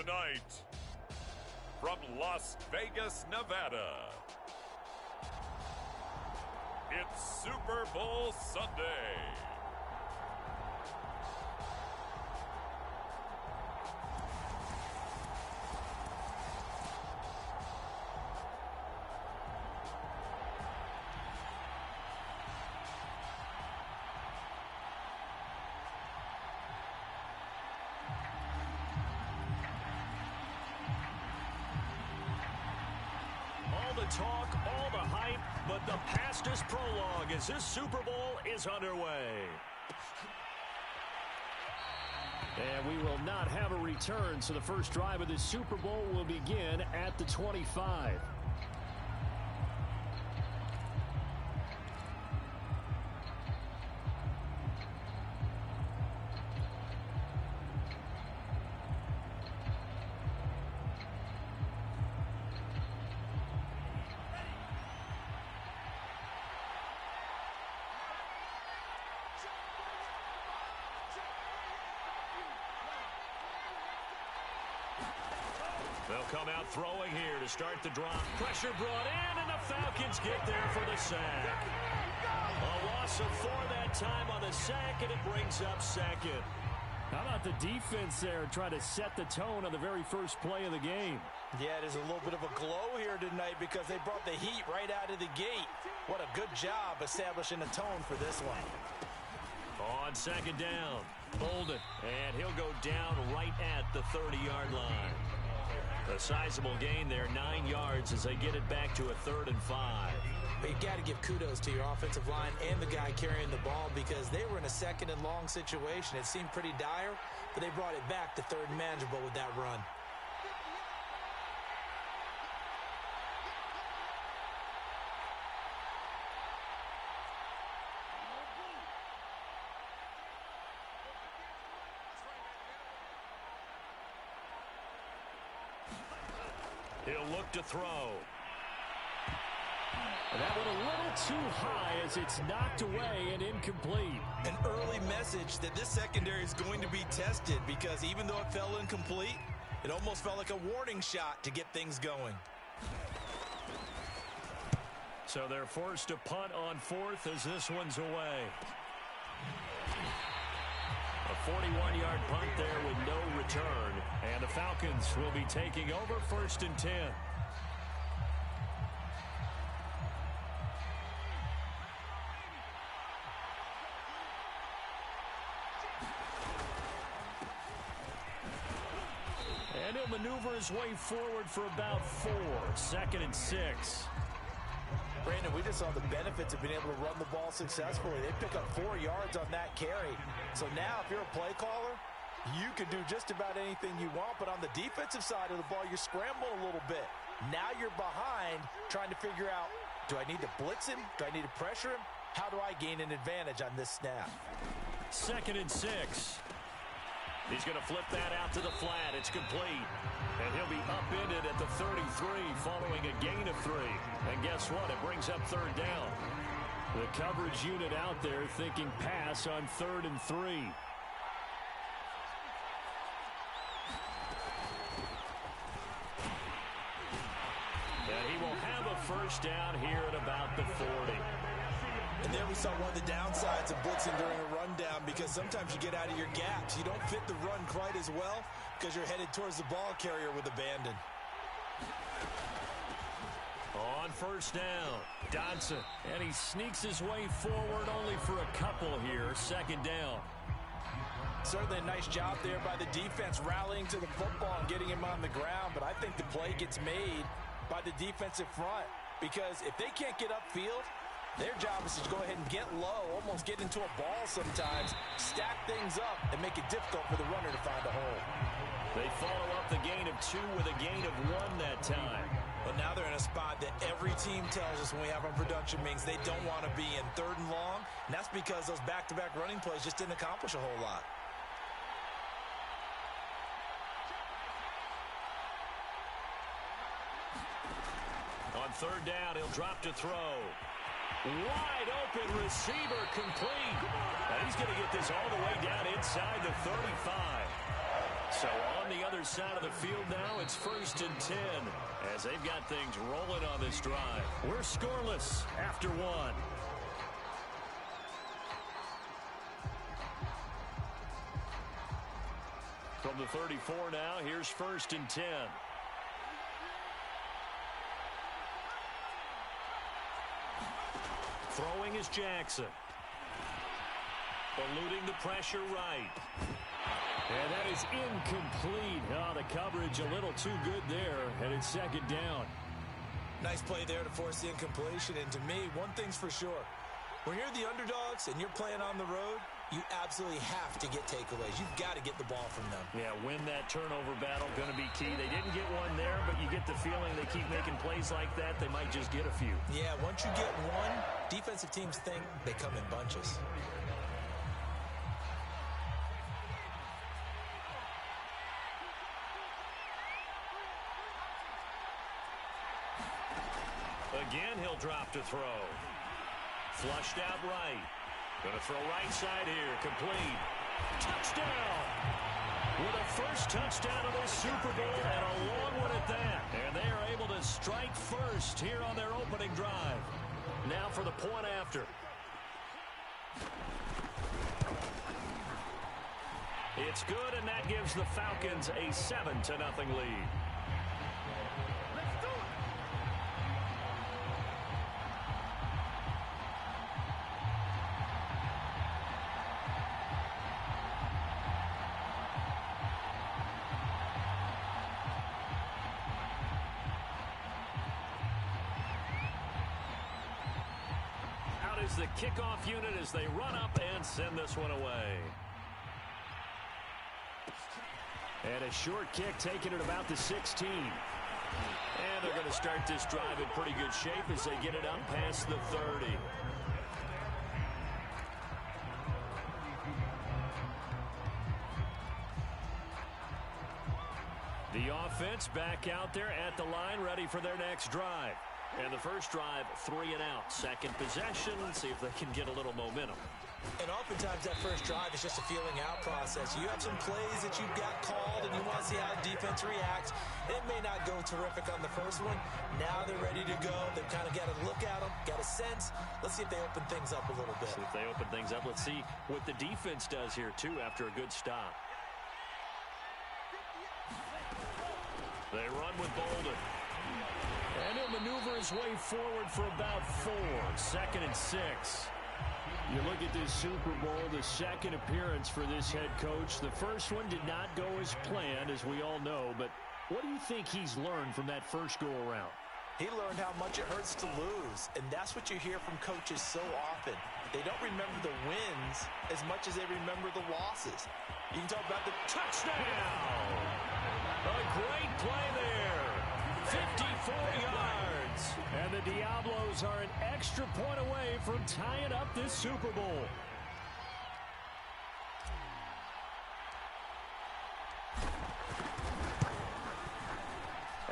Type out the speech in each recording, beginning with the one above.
Tonight, from Las Vegas, Nevada, it's Super Bowl Sunday. All the talk, all the hype, but the fastest prologue as this Super Bowl is underway. And we will not have a return, so the first drive of this Super Bowl will begin at the 25. They'll come out throwing here to start the drop. Pressure brought in, and the Falcons get there for the sack. A loss of 4 that time on the sack, and it brings up second. How about the defense there trying to set the tone on the very first play of the game? Yeah, there's a little bit of a glow here tonight because they brought the heat right out of the gate. What a good job establishing a tone for this one. On second down, Bolden, and he'll go down right at the 30-yard line. A sizable gain there, 9 yards as they get it back to a 3rd and 5. But you got to give kudos to your offensive line and the guy carrying the ball because they were in a 2nd and long situation. It seemed pretty dire, but they brought it back to 3rd and manageable with that run. He'll look to throw. That one a little too high as it's knocked away and incomplete. An early message that this secondary is going to be tested because even though it fell incomplete, it almost felt like a warning shot to get things going. So they're forced to punt on 4th as this one's away. A 41-yard punt there with no return. And the Falcons will be taking over 1st and 10. And he'll maneuver his way forward for about 4. 2nd and 6. Brandon, we just saw the benefits of being able to run the ball successfully. They pick up 4 yards on that carry. So now if you're a play caller, you can do just about anything you want. But on the defensive side of the ball, you're scrambling a little bit. Now you're behind trying to figure out, do I need to blitz him? Do I need to pressure him? How do I gain an advantage on this snap? 2nd and 6. He's going to flip that out to the flat. It's complete. And he'll be upended at the 33 following a gain of 3. And guess what? It brings up 3rd down. The coverage unit out there thinking pass on 3rd and 3. And he will have a 1st down here at about the 40. And there we saw one of the downsides of blitzing during a rundown because sometimes you get out of your gaps. You don't fit the run quite as well because you're headed towards the ball carrier with abandon. On 1st down, Dodson. And he sneaks his way forward only for a couple here. 2nd down. Certainly a nice job there by the defense rallying to the football and getting him on the ground. But I think the play gets made by the defensive front because if they can't get upfield, their job is to go ahead and get low, almost get into a ball sometimes, stack things up, and make it difficult for the runner to find a hole. They follow up the gain of 2 with a gain of 1 that time. But now they're in a spot that every team tells us when we have on production means they don't want to be in 3rd and long, and that's because those back-to-back running plays just didn't accomplish a whole lot. On 3rd down, he'll drop to throw. Wide open receiver complete. And he's going to get this all the way down inside the 35. So on the other side of the field now, it's 1st and 10 as they've got things rolling on this drive. We're scoreless after 1. From the 34 now, here's 1st and 10. Throwing is Jackson. Eluding the pressure right. And that is incomplete. Oh, the coverage a little too good there, and it's 2nd down. Nice play there to force the incompletion. And to me, one thing's for sure. When you're the underdogs and you're playing on the road, you absolutely have to get takeaways. You've got to get the ball from them. Yeah, win that turnover battle, going to be key. They didn't get one there, but you get the feeling they keep making plays like that, they might just get a few. Yeah, once you get one, defensive teams think they come in bunches. Again, he'll drop to throw. Flushed out right. Going to throw right side here. Complete. Touchdown! With a first touchdown of this Super Bowl and a long one at that. And they are able to strike first here on their opening drive. Now for the point after. It's good, and that gives the Falcons a 7-0 lead. Is the kickoff unit as they run up and send this one away. And a short kick taken at about the 16. And they're going to start this drive in pretty good shape as they get it up past the 30. The offense back out there at the line, ready for their next drive. And the first drive, 3 and out. Second possession, see if they can get a little momentum. And oftentimes that first drive is just a feeling out process. You have some plays that you've got called and you want to see how the defense reacts. It may not go terrific on the first one. Now they're ready to go. They've kind of got to look at them, got a sense. Let's see if they open things up a little bit. See if they open things up. Let's see what the defense does here, too, after a good stop. They run with Bolden. And he'll maneuver his way forward for about 4. 2nd and 6. You look at this Super Bowl, the second appearance for this head coach. The first one did not go as planned, as we all know. But what do you think he's learned from that first go-around? He learned how much it hurts to lose. And that's what you hear from coaches so often. They don't remember the wins as much as they remember the losses. You can talk about the touchdown. A great play there. 54 yards. And the Diablos are an extra point away from tying up this Super Bowl.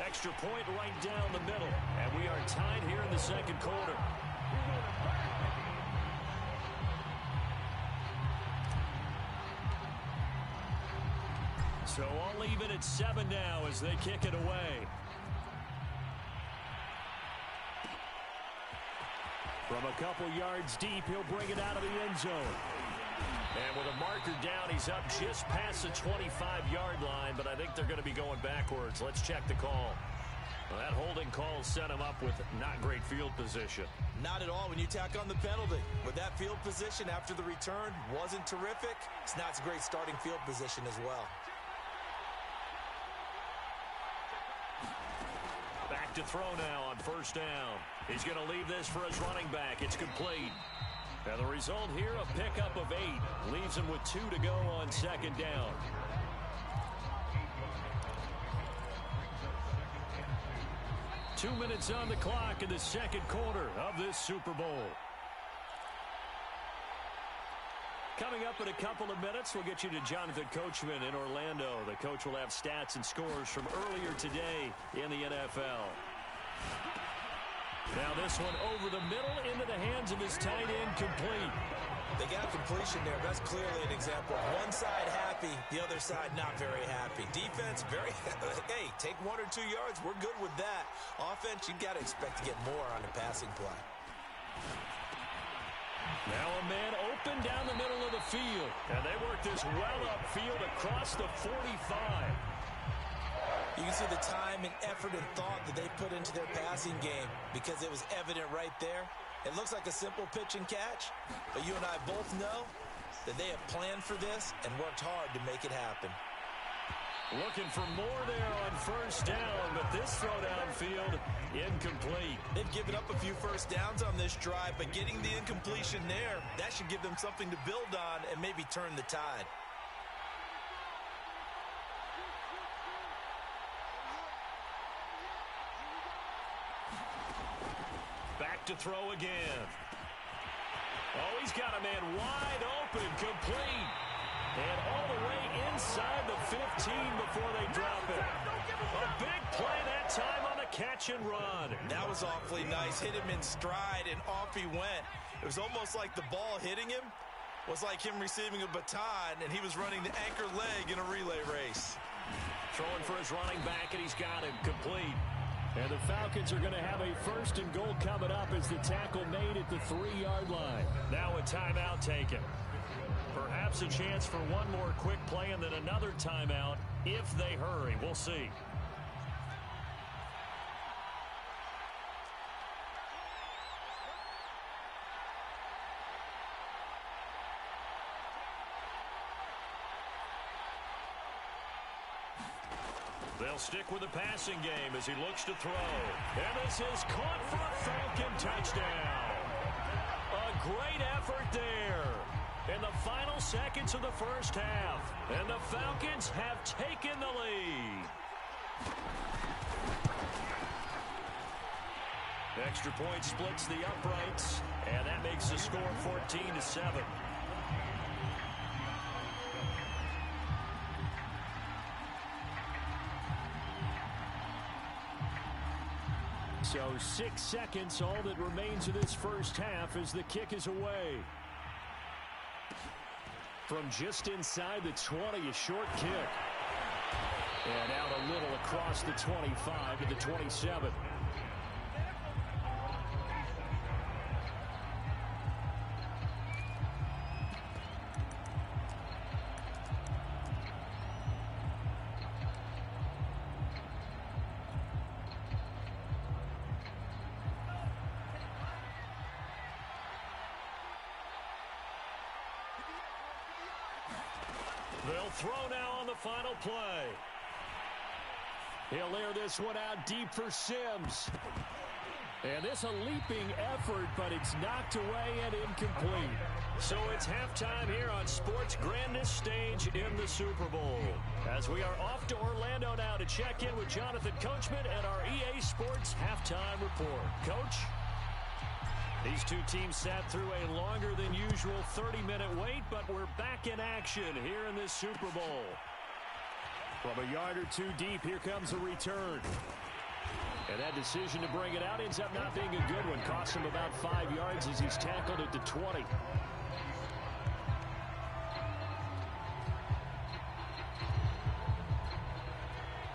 Extra point right down the middle. And we are tied here in the second quarter. So all even at 7 now as they kick it away. From a couple yards deep, he'll bring it out of the end zone. And with a marker down, he's up just past the 25-yard line, but I think they're going to be going backwards. Let's check the call. Well, that holding call set him up with not great field position. Not at all when you tack on the penalty. With that field position after the return wasn't terrific. It's not a great starting field position as well. Back to throw now on first down. He's going to leave this for his running back. It's complete. And the result here, a pickup of 8. Leaves him with 2 to go on second down. Two minutes on the clock in the second quarter of this Super Bowl. Coming up in a couple of minutes, we'll get you to Jonathan Coachman in Orlando. The coach will have stats and scores from earlier today in the NFL. Now this one over the middle into the hands of his tight end, complete. They got completion there. That's clearly an example of one side happy, the other side not very happy. Defense, very, hey, take 1 or 2 yards. We're good with that. Offense, you got to expect to get more on the passing play. Now a man open down the middle of the field. And they work this well upfield across the 45. You can see the time and effort and thought that they put into their passing game because it was evident right there. It looks like a simple pitch and catch, but you and I both know that they have planned for this and worked hard to make it happen. Looking for more there on first down, but this throw downfield, incomplete. They've given up a few first downs on this drive, but getting the incompletion there, that should give them something to build on and maybe turn the tide. Back to throw again. Oh, he's got a man wide open, complete. And all the way inside the 15 before they drop it. A big play that time on the catch and run. That was awfully nice. Hit him in stride, and off he went. It was almost like the ball hitting him was like him receiving a baton, and he was running the anchor leg in a relay race. Throwing for his running back, and he's got him complete. And the Falcons are going to have a first and goal coming up as the tackle made at the 3-yard line. Now a timeout taken. Perhaps a chance for one more quick play and then another timeout if they hurry. We'll see. They'll stick with the passing game as he looks to throw. And this is caught for a Falcon touchdown. A great effort there in the final seconds of the first half. And the Falcons have taken the lead. Extra point splits the uprights, and that makes the score 14-7. So 6 seconds, all that remains of this first half as the kick is away. From just inside the 20, a short kick. And out a little across the 25 to the 27. They'll throw now on the final play. He'll air this one out deep for Sims. And this a leaping effort, but it's knocked away and incomplete. So it's halftime here on sports' grandest stage in the Super Bowl. As we are off to Orlando now to check in with Jonathan Coachman and our EA Sports halftime report. Coach? These two teams sat through a longer than usual 30-minute wait, but we're back in action here in this Super Bowl. From a yard or two deep, here comes a return. And that decision to bring it out ends up not being a good one. Costs him about 5 yards as he's tackled at the 20.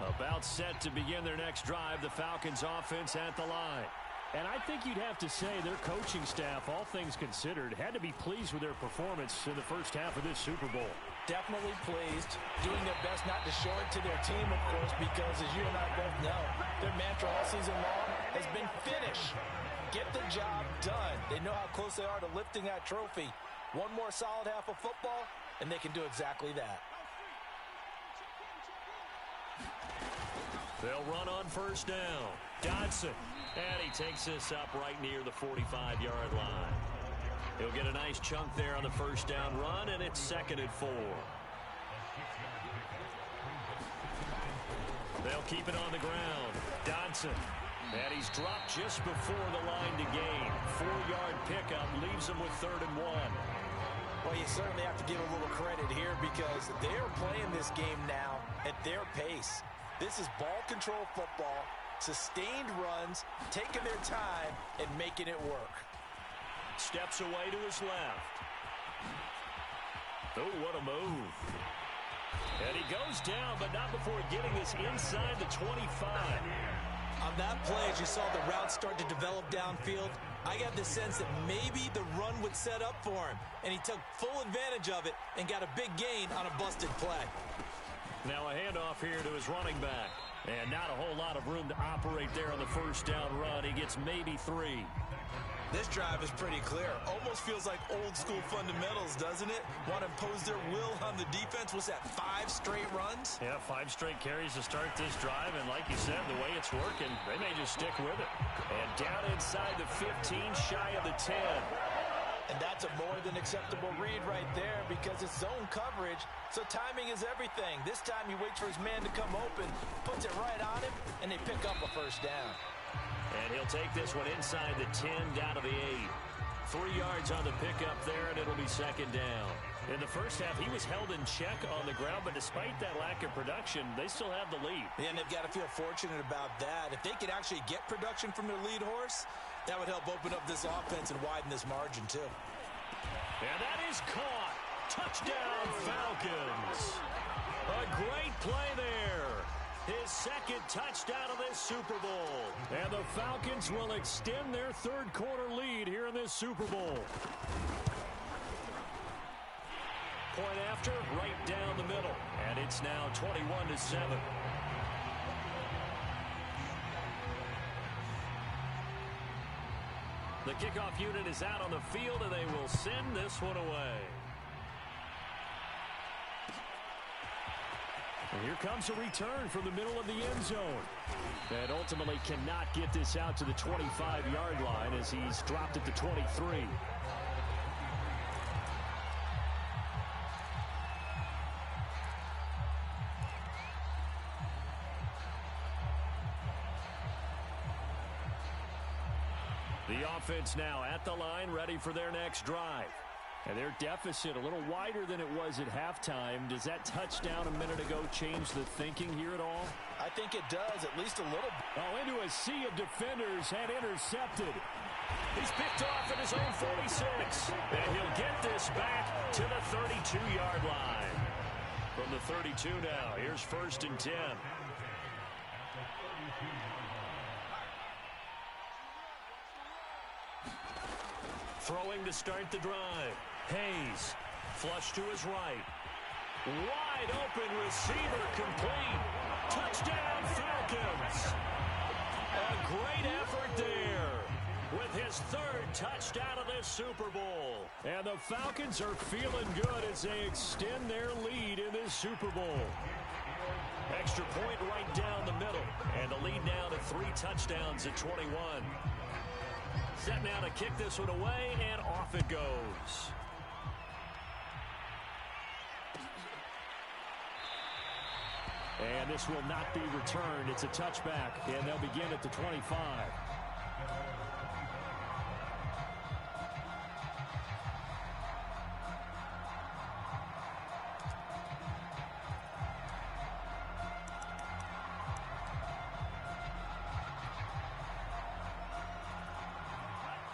About set to begin their next drive, the Falcons offense at the line. And I think you'd have to say their coaching staff, all things considered, had to be pleased with their performance in the first half of this Super Bowl. Definitely pleased, doing their best not to show it to their team, of course, because as you and I both know, their mantra all season long has been finish. Get the job done. They know how close they are to lifting that trophy. One more solid half of football, and they can do exactly that. They'll run on first down. Dodson. And he takes this up right near the 45-yard line. He'll get a nice chunk there on the first down run, and it's 2nd and 4. They'll keep it on the ground. Dodson. And he's dropped just before the line to gain. 4-yard pickup leaves him with 3rd and 1. Well, you certainly have to give a little credit here because they're playing this game now at their pace. This is ball control football. Sustained runs, taking their time, and making it work. Steps away to his left. Oh, what a move. And he goes down, but not before getting this inside the 25. On that play, as you saw the route start to develop downfield, I got the sense that maybe the run would set up for him, and he took full advantage of it and got a big gain on a busted play. Now a handoff here to his running back. And not a whole lot of room to operate there on the first down run. He gets maybe 3. This drive is pretty clear. Almost feels like old school fundamentals, doesn't it? Want to impose their will on the defense. Was that 5 straight runs? Yeah, 5 straight carries to start this drive. And like you said, the way it's working, they may just stick with it. And down inside the 15, shy of the 10. And that's a more than acceptable read right there because it's zone coverage, so timing is everything. This time he waits for his man to come open, puts it right on him, and they pick up a first down. And he'll take this one inside the 10, down to the 8. 3 yards on the pickup there, and it'll be second down. In the first half, he was held in check on the ground, but despite that lack of production, they still have the lead. And they've got to feel fortunate about that. If they could actually get production from their lead horse, that would help open up this offense and widen this margin, too. And that is caught. Touchdown, Falcons. A great play there. His second touchdown of this Super Bowl. And the Falcons will extend their third quarter lead here in this Super Bowl. Point after, right down the middle. And it's now 21-7. The kickoff unit is out on the field, and they will send this one away. And here comes a return from the middle of the end zone. And ultimately cannot get this out to the 25-yard line as he's dropped at the 23. The offense now at the line, ready for their next drive. And their deficit a little wider than it was at halftime. Does that touchdown a minute ago change the thinking here at all? I think it does, at least a little. Oh, into a sea of defenders and intercepted. He's picked off at his own 46. And he'll get this back to the 32-yard line. From the 32 now, here's 1st and 10. Throwing to start the drive. Hayes, flush to his right. Wide open receiver complete. Touchdown Falcons. A great effort there with his 3rd touchdown of this Super Bowl. And the Falcons are feeling good as they extend their lead in this Super Bowl. Extra point right down the middle. And the lead now to 3 touchdowns at 21. Set now to kick this one away, and off it goes. And this will not be returned. It's a touchback, and they'll begin at the 25.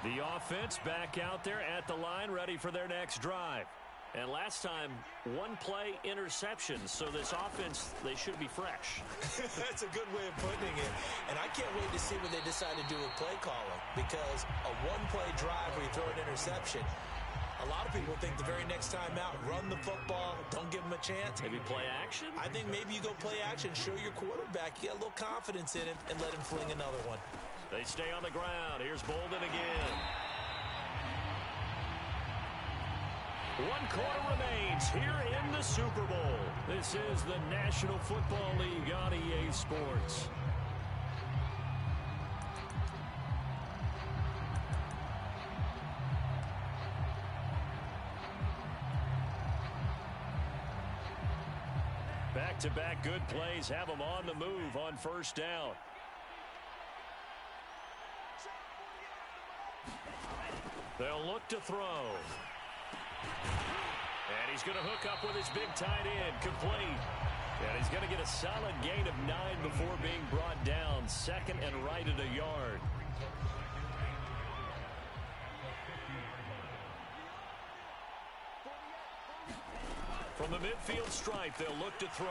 The offense back out there at the line, ready for their next drive. And last time, 1-play interception. So this offense, they should be fresh. That's a good way of putting it. And I can't wait to see what they decide to do with play calling. Because a 1-play drive where you throw an interception, a lot of people think the very next time out, run the football, don't give them a chance. Maybe play action? I think maybe you go play action, show your quarterback, get a little confidence in him, and let him fling another one. They stay on the ground. Here's Bolden again. 1 quarter remains here in the Super Bowl. This is the National Football League on EA Sports. Back-to-back good plays have them on the move on 1st down. They'll look to throw. And he's going to hook up with his big tight end, complete. And he's going to get a solid gain of 9 before being brought down. 2nd and right at a yard. From the midfield stripe, they'll look to throw.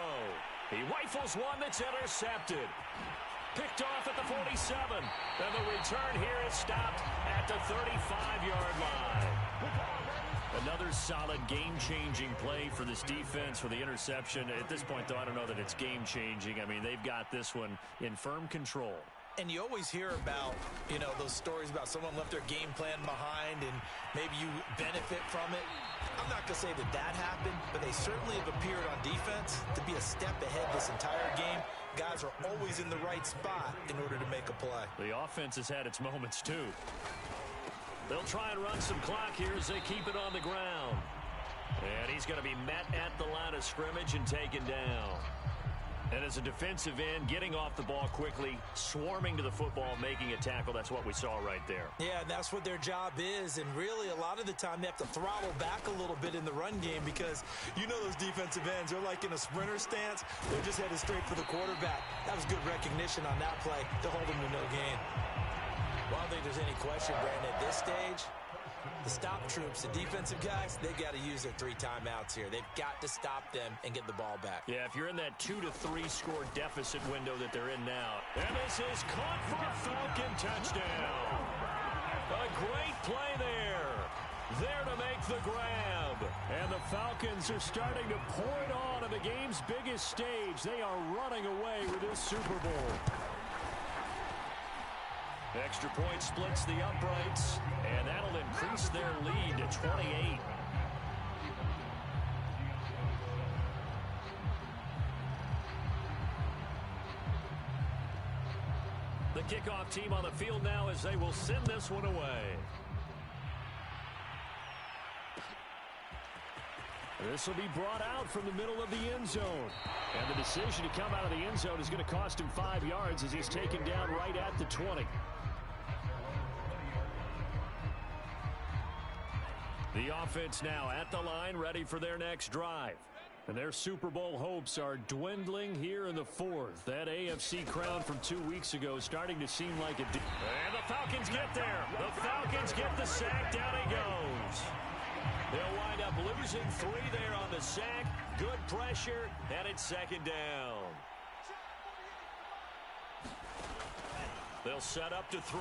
He rifles one that's intercepted. Picked off at the 47. And the return here is stopped at the 35-yard line. Another solid game-changing play for this defense for the interception. At this point, though, I don't know that it's game-changing. I mean, they've got this one in firm control. And you always hear about, those stories about someone left their game plan behind and maybe you benefit from it. I'm not going to say that happened, but they certainly have appeared on defense to be a step ahead this entire game. Guys are always in the right spot in order to make a play. The offense has had its moments, too. They'll try and run some clock here as they keep it on the ground. And he's going to be met at the line of scrimmage and taken down. And as a defensive end, getting off the ball quickly, swarming to the football, making a tackle, that's what we saw right there. Yeah, and that's what their job is. And really, a lot of the time, they have to throttle back a little bit in the run game because those defensive ends, they're like in a sprinter stance. They're just headed straight for the quarterback. That was good recognition on that play to hold them to no gain. Well, I don't think there's any question, Brandon, at this stage, the stop troops, the defensive guys, they've got to use their 3 timeouts here. They've got to stop them and get the ball back. Yeah, if you're in that 2 to 3 score deficit window that they're in now. And this is caught for a Falcon touchdown. A great play there. There to make the grab. And the Falcons are starting to pour it on the game's biggest stage. They are running away with this Super Bowl. Extra point splits the uprights, and that'll increase their lead to 28. The kickoff team on the field now as they will send this one away. This will be brought out from the middle of the end zone. And the decision to come out of the end zone is going to cost him 5 yards as he's taken down right at the 20. The offense now at the line, ready for their next drive. And their Super Bowl hopes are dwindling here in the 4th. That AFC crown from 2 weeks ago starting to seem like a... And the Falcons get there. The Falcons get the sack. Down he goes. They'll wind up losing 3 there on the sack. Good pressure, and it's second down. They'll set up to throw.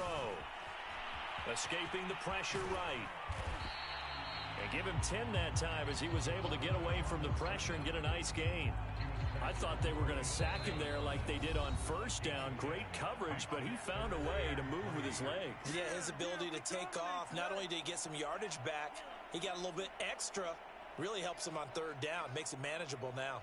Escaping the pressure right. And give him 10 that time as he was able to get away from the pressure and get a nice gain. I thought they were going to sack him there like they did on first down. Great coverage, but he found a way to move with his legs. Yeah, his ability to take off. Not only did he get some yardage back, he got a little bit extra. Really helps him on 3rd down. Makes it manageable now.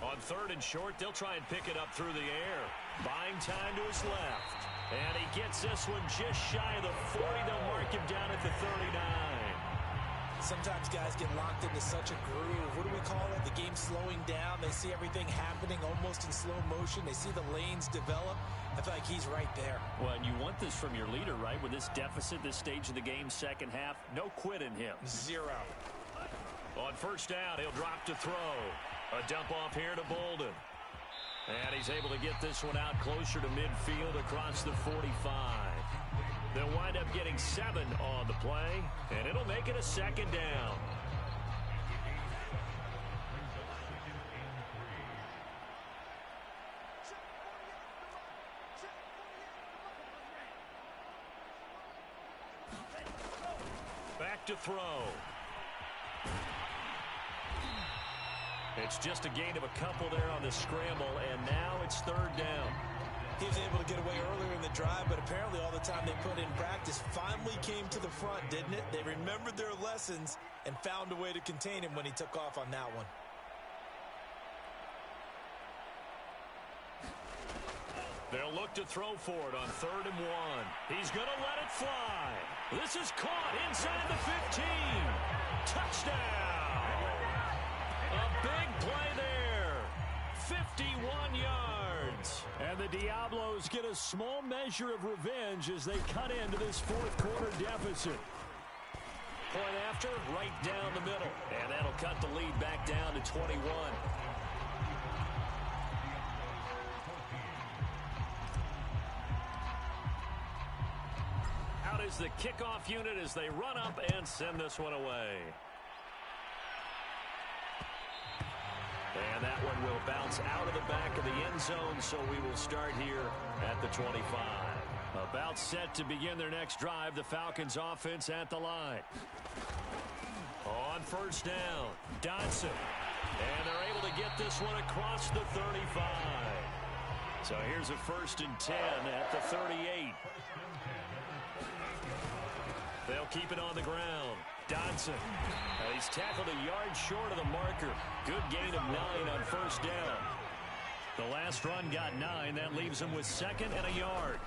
On 3rd and short, they'll try and pick it up through the air. Buying time to his left. And he gets this one just shy of the 40. They'll mark him down at the 39. Sometimes guys get locked into such a groove. What do we call it? The game slowing down. They see everything happening almost in slow motion. They see the lanes develop. I feel like he's right there. Well, and you want this from your leader, right? With this deficit, this stage of the game, second half, no quit in him. 0. On 1st down, he'll drop to throw. A dump off here to Bolden. And he's able to get this one out closer to midfield across the 45. They'll wind up getting 7 on the play, and it'll make it a second down. Back to throw. It's just a gain of a couple there on the scramble, and now it's 3rd down. He was able to get away earlier in the drive, but apparently all the time they put in practice finally came to the front, didn't it? They remembered their lessons and found a way to contain him when he took off on that one. They'll look to throw for it on 3rd and 1. He's going to let it fly. This is caught inside the 15. Touchdown. A big play there. 51 yards. And the Diablos get a small measure of revenge as they cut into this 4th quarter deficit. Point after, right down the middle. And that'll cut the lead back down to 21. Out out is the kickoff unit as they run up and send this one away. And that one will bounce out of the back of the end zone, so we will start here at the 25. About set to begin their next drive, the Falcons offense at the line. On first down, Dodson. And they're able to get this one across the 35. So here's a 1st and 10 at the 38. They'll keep it on the ground. Dodson. He's tackled a yard short of the marker. Good gain of 9 on first down. The last run got 9. That leaves him with 2nd and a yard.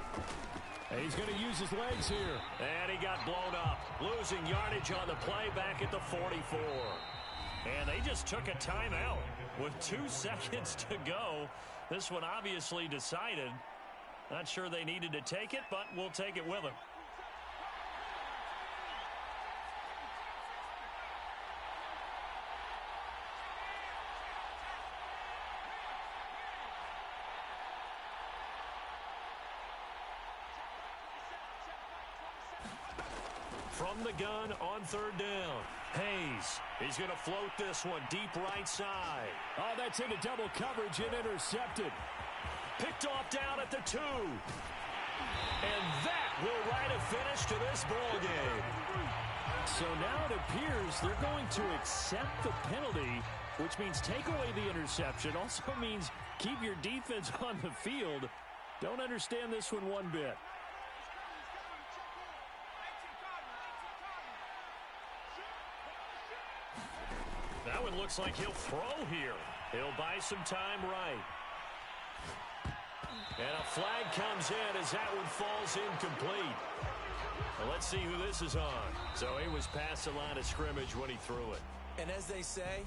He's going to use his legs here. And he got blown up. Losing yardage on the play back at the 44. And they just took a timeout with 2 seconds to go. This one obviously decided. Not sure they needed to take it, but we'll take it with them. From the gun on 3rd down. Hayes. He's going to float this one deep right side. Oh, that's into double coverage and intercepted. Picked off down at the 2. And that will write a finish to this ball game. So now it appears they're going to accept the penalty, which means take away the interception. Also means keep your defense on the field. Don't understand this one bit. That one looks like he'll throw here. He'll buy some time right. And a flag comes in as that one falls incomplete. Well, let's see who this is on. So he was past the line of scrimmage when he threw it. And as they say,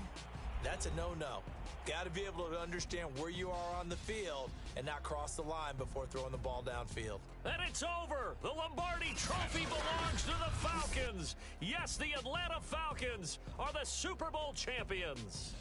that's a no-no. Got to be able to understand where you are on the field and not cross the line before throwing the ball downfield. And it's over. The Lombardi Trophy belongs to the Falcons. Yes, the Atlanta Falcons are the Super Bowl champions.